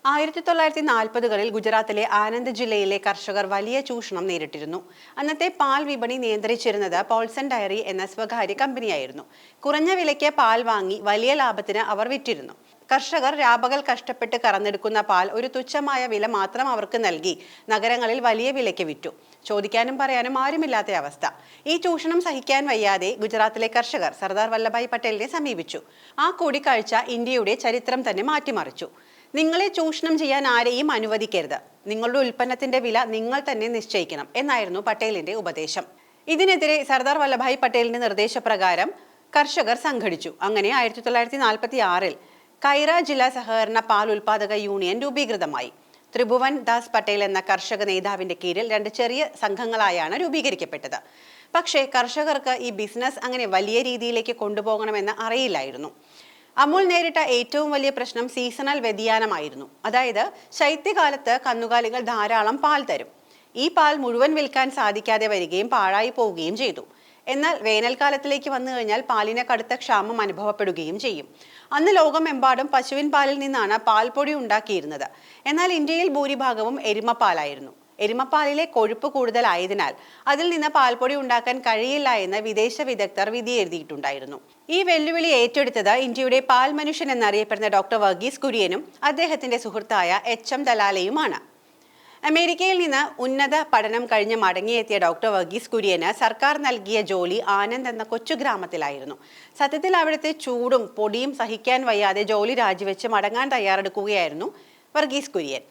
1940കളിൽ ഗുജറാത്തിലെ ആനന്ദ് ജില്ലയിലെ കർഷകർ വലിയ ചൂഷണം നേരിട്ടിരുന്നു. അന്നത്തെ പാൽ വിപണി നിയന്ത്രിച്ചിരുന്നത് പോൾസൺ ഡയറി എന്ന സ്വകാര്യ കമ്പനിയായിരുന്നു. കുറഞ്ഞ വിലയ്ക്ക് പാൽ വാങ്ങി വലിയ ലാഭത്തിന് അവർ വിറ്റിരുന്നു. കർഷകർ രാപകൽ കഷ്ടപ്പെട്ട് കറന്നെടുക്കുന്ന പാൽ ഒരു തുച്ഛമായ വില മാത്രം അവർക്ക് നൽകി നഗരങ്ങളിൽ വലിയ വിലയ്ക്ക് വിറ്റു. ചോദിക്കാനും പറയാനും ആരുമില്ലാത്ത അവസ്ഥ. ഈ ചൂഷണം സഹിക്കാൻ വയ്യാതെ ഗുജറാത്തിലെ കർഷകർ സർദാർ വല്ലഭായ് പട്ടേലിനെ സമീപിച്ചു. ആ കൂടിക്കാഴ്ച ഇന്ത്യയുടെ ചരിത്രം തന്നെ മാറ്റിമറിച്ചു. നിങ്ങളെ ചൂഷണം ചെയ്യാൻ ആരെയും അനുവദിക്കരുത്, നിങ്ങളുടെ ഉൽപ്പന്നത്തിന്റെ വില നിങ്ങൾ തന്നെ നിശ്ചയിക്കണം എന്നായിരുന്നു പട്ടേലിന്റെ ഉപദേശം. ഇതിനെതിരെ സർദാർ വല്ലഭായ് പട്ടേലിന്റെ നിർദ്ദേശപ്രകാരം കർഷകർ സംഘടിച്ചു. അങ്ങനെ 1946-ൽ കൈറ ജില്ലാ സഹകരണ പാൽ ഉൽപാദക യൂണിയൻ രൂപീകൃതമായി. ത്രിഭുവൻ ദാസ് പട്ടേൽ എന്ന കർഷക നേതാവിന്റെ കീഴിൽ 2 ചെറിയ സംഘങ്ങളായാണ് രൂപീകരിക്കപ്പെട്ടത്. പക്ഷേ കർഷകർക്ക് ഈ ബിസിനസ് അങ്ങനെ വലിയ രീതിയിലേക്ക് കൊണ്ടുപോകണമെന്ന് അറിയില്ലായിരുന്നു. അമുൽ നേരിട്ട ഏറ്റവും വലിയ പ്രശ്നം സീസണൽ വ്യതിയാനമായിരുന്നു. അതായത് ശൈത്യകാലത്ത് കന്നുകാലികൾ ധാരാളം പാൽ തരും. ഈ പാൽ മുഴുവൻ വിൽക്കാൻ സാധിക്കാതെ വരികയും പാഴായി പോവുകയും ചെയ്തു. എന്നാൽ വേനൽക്കാലത്തിലേക്ക് വന്നു കഴിഞ്ഞാൽ പാലിന് കടുത്ത ക്ഷാമം അനുഭവപ്പെടുകയും ചെയ്യും. അന്ന് ലോകമെമ്പാടും പശുവിൻ പാലിൽ നിന്നാണ് പാൽപ്പൊടി ഉണ്ടാക്കിയിരുന്നത്. എന്നാൽ ഇന്ത്യയിൽ ഭൂരിഭാഗവും എരുമപ്പാലായിരുന്നു. എരുമപ്പാലിലെ കൊഴുപ്പ് കൂടുതലായതിനാൽ അതിൽ നിന്ന് പാൽപ്പൊടി ഉണ്ടാക്കാൻ കഴിയില്ല എന്ന് വിദേശ വിദഗ്ധർ വിധി എഴുതിയിട്ടുണ്ടായിരുന്നു. ഈ വെല്ലുവിളി ഏറ്റെടുത്തത് ഇന്ത്യയുടെ പാൽ മനുഷ്യൻ എന്നറിയപ്പെടുന്ന ഡോക്ടർ വർഗീസ് കുര്യനും അദ്ദേഹത്തിന്റെ സുഹൃത്തായ HM ദലാലയുമാണ്. അമേരിക്കയിൽ നിന്ന് ഉന്നത പഠനം കഴിഞ്ഞ് മടങ്ങിയെത്തിയ ഡോക്ടർ വർഗീസ് കുര്യന് സർക്കാർ നൽകിയ ജോലി ആനന്ദ് എന്ന കൊച്ചു ഗ്രാമത്തിലായിരുന്നു. സത്യത്തിൽ അവിടുത്തെ ചൂടും പൊടിയും സഹിക്കാൻ വയ്യാതെ ജോലി രാജിവെച്ച് മടങ്ങാൻ തയ്യാറെടുക്കുകയായിരുന്നു വർഗീസ് കുര്യൻ.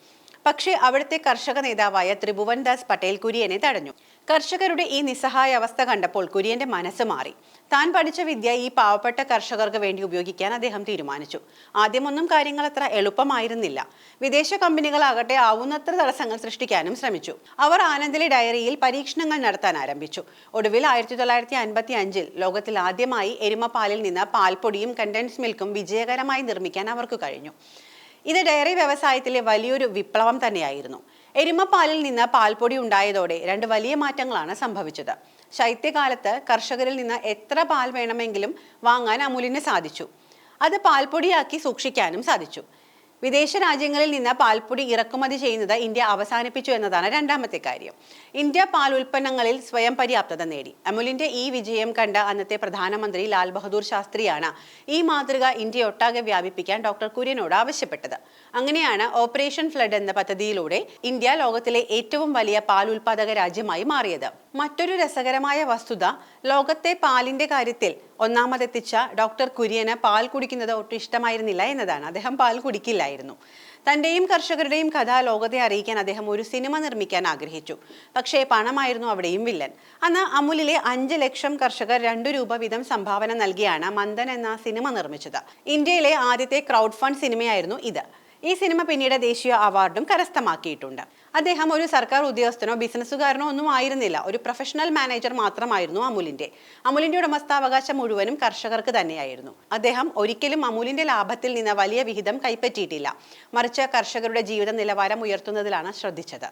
പക്ഷേ അവിടുത്തെ കർഷക നേതാവായ ത്രിഭുവൻ ദാസ് പട്ടേൽ കുര്യനെ തടഞ്ഞു. കർഷകരുടെ ഈ നിസ്സഹായ അവസ്ഥ കണ്ടപ്പോൾ കുര്യന്റെ മനസ്സ് മാറി. താൻ പഠിച്ച വിദ്യ ഈ പാവപ്പെട്ട കർഷകർക്ക് വേണ്ടി ഉപയോഗിക്കാൻ അദ്ദേഹം തീരുമാനിച്ചു. ആദ്യമൊന്നും കാര്യങ്ങൾ അത്ര എളുപ്പമായിരുന്നില്ല. വിദേശ കമ്പനികളാകട്ടെ ആവുന്നത്ര തടസ്സങ്ങൾ സൃഷ്ടിക്കാനും ശ്രമിച്ചു. അവർ ആനന്ദിലെ ഡയറിയിൽ പരീക്ഷണങ്ങൾ നടത്താൻ ആരംഭിച്ചു. ഒടുവിൽ 1955-ൽ ലോകത്തിൽ ആദ്യമായി എരുമപ്പാലിൽ നിന്ന് പാൽപ്പൊടിയും കണ്ടൻസ് മിൽക്കും വിജയകരമായി നിർമ്മിക്കാൻ അവർക്ക് കഴിഞ്ഞു. ഇത് ഡയറി വ്യവസായത്തിലെ വലിയൊരു വിപ്ലവം തന്നെയായിരുന്നു. എരുമപ്പാലിൽ നിന്ന് പാൽപ്പൊടി ഉണ്ടായതോടെ 2 വലിയ മാറ്റങ്ങളാണ് സംഭവിച്ചത്. ശൈത്യകാലത്ത് കർഷകരിൽ നിന്ന് എത്ര പാൽ വേണമെങ്കിലും വാങ്ങാൻ അമുലിന് സാധിച്ചു. അത് പാൽപ്പൊടിയാക്കി സൂക്ഷിക്കാനും സാധിച്ചു. വിദേശ രാജ്യങ്ങളിൽ നിന്ന് പാൽപ്പൊടി ഇറക്കുമതി ചെയ്യുന്നത് ഇന്ത്യ അവസാനിപ്പിച്ചു എന്നതാണ് രണ്ടാമത്തെ കാര്യം. ഇന്ത്യ പാൽ ഉൽപ്പന്നങ്ങളിൽ സ്വയം പര്യാപ്തത നേടി. അമുലിന്റെ ഈ വിജയം കണ്ട അന്നത്തെ പ്രധാനമന്ത്രി ലാൽ ബഹദൂർ ശാസ്ത്രിയാണ് ഈ മാതൃക ഇന്ത്യയൊട്ടാകെ വ്യാപിപ്പിക്കാൻ ഡോക്ടർ കുര്യനോട് ആവശ്യപ്പെട്ടത്. അങ്ങനെയാണ് ഓപ്പറേഷൻ ഫ്ലഡ് എന്ന പദ്ധതിയിലൂടെ ഇന്ത്യ ലോകത്തിലെ ഏറ്റവും വലിയ പാൽ ഉൽപാദക രാജ്യമായി മാറിയത്. മറ്റൊരു രസകരമായ വസ്തുത, ലോകത്തെ പാലിന്റെ കാര്യത്തിൽ ഒന്നാമതെത്തിച്ച ഡോക്ടർ കുര്യന് പാൽ കുടിക്കുന്നത് ഒട്ടും ഇഷ്ടമായിരുന്നില്ല എന്നതാണ്. അദ്ദേഹം പാൽ കുടിക്കില്ലായിരുന്നു. തന്റെയും കർഷകരുടെയും കഥ ലോകത്തെ അറിയിക്കാൻ അദ്ദേഹം ഒരു സിനിമ നിർമ്മിക്കാൻ ആഗ്രഹിച്ചു. പക്ഷേ പണമായിരുന്നു അവിടെയും വില്ലൻ. അന്ന് അമുലിലെ 5 ലക്ഷം കർഷകർ 2 രൂപ വീതം സംഭാവന നൽകിയാണ് മന്ദൻ എന്ന സിനിമ നിർമ്മിച്ചത്. ഇന്ത്യയിലെ ആദ്യത്തെ ക്രൗഡ് ഫണ്ട് സിനിമയായിരുന്നു ഇത്. ഈ സിനിമ പിന്നീട് ദേശീയ അവാർഡും കരസ്ഥമാക്കിയിട്ടുണ്ട്. അദ്ദേഹം ഒരു സർക്കാർ ഉദ്യോഗസ്ഥനോ ബിസിനസ്സുകാരനോ ഒന്നും ആയിരുന്നില്ല. ഒരു പ്രൊഫഷണൽ മാനേജർ മാത്രമായിരുന്നു അമുലിന്റെ. അമുലിന്റെ ഉടമസ്ഥാവകാശം മുഴുവനും കർഷകർക്ക് തന്നെയായിരുന്നു. അദ്ദേഹം ഒരിക്കലും അമുലിന്റെ ലാഭത്തിൽ നിന്ന് വലിയ വിഹിതം കൈപ്പറ്റിയിട്ടില്ല. മറിച്ച് കർഷകരുടെ ജീവിത നിലവാരം ഉയർത്തുന്നതിലാണ് ശ്രദ്ധിച്ചത്.